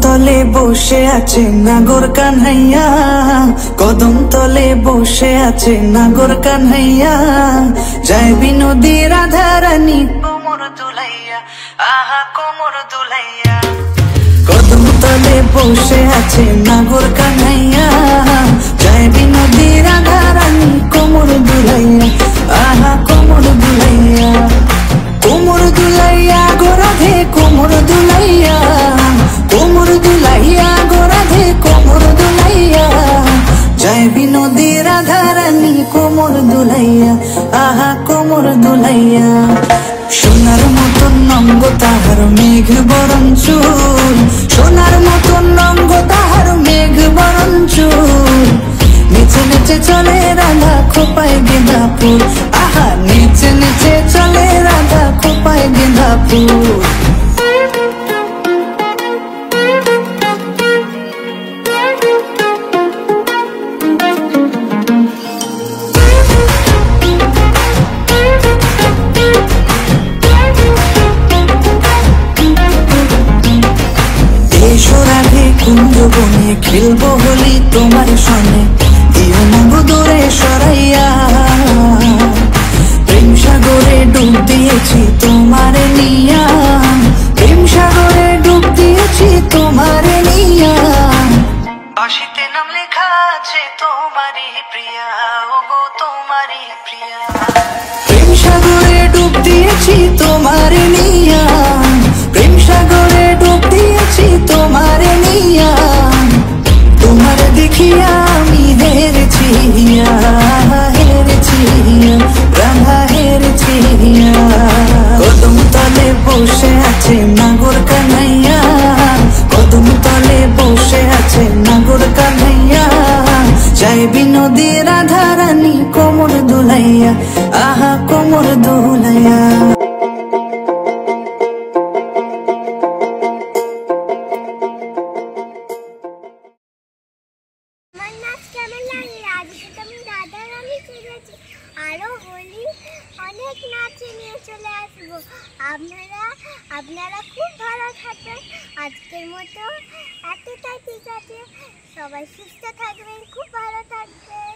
তলে বসে আছে নাগর কানহাইয়া, কদম তলে বসে আছে নাগর কানহাইয়া, যায় বিনোদী রাধা রানী কোমর দুলাইয়া, আহা কোমর দুলাইয়া। কদম তলে বসে আছে নাগর কানহাইয়া, যায় বিনোদী রাধা রানী কোমর দুলাইয়া, আহা কোমর দুলাইয়া। কোমর দুলাইয়া গো রাধে কোমর দুলাইয়া, কোমর দুলাইয়া গো রাধে কোমর দুলাইয়া, যায় বিনোদী রাধা রানী কোমর দুলাইয়া, আহা কোমর দুলাইয়া। সোনার মতন অঙ্গ তাহার মেঘ বরণ চুল, সোনার মতন অঙ্গ তাহার মেঘ বরণ চুল, নেচে নেচে চলে রাধা খোপায় গেঁদা ফুল, আহা নেচে নেচে চলে রাধা খোপায় গেঁদা ফুল। কুঞ্জ বনে খেলবো হোলি তোমার সনে, দিও না গো দূরে সরাইয়া, প্রেম সাগরে ডুব দিয়েছি তোমার নিয়া, প্রেম সাগরে ডুব দিয়েছি তোমার নিয়া, বাঁশিতে নাম লেখা আছে তোমারই প্রিয়া, ও গো তোমারই প্রিয়া। প্রেম সাগরে ডুব দিয়েছি তোমার নিয়া, প্রেম সাগরে ডুব দিয়েছি তোমার নিয়া, তোমার দেখিয়া আমি হেরেছি, হেরেছি রাধা হেরেছি। কদম তলে বসে আছে নাগর কানহাইয়া, কদম তলে বসে আছে নাগর কানহাইয়া, যায় বিনোদী রাধা রানী কোমর দুলাইয়া, আহা কোমর দুলাইয়া। আরো হোলি অনেক নাচে নিয়ে চলে আসবো, আপনারা খুব ভালো থাকবেন। আজকের মতো এতটাই, ঠিক আছে, সবাই সুস্থ থাকবেন, খুব ভালো থাকবেন।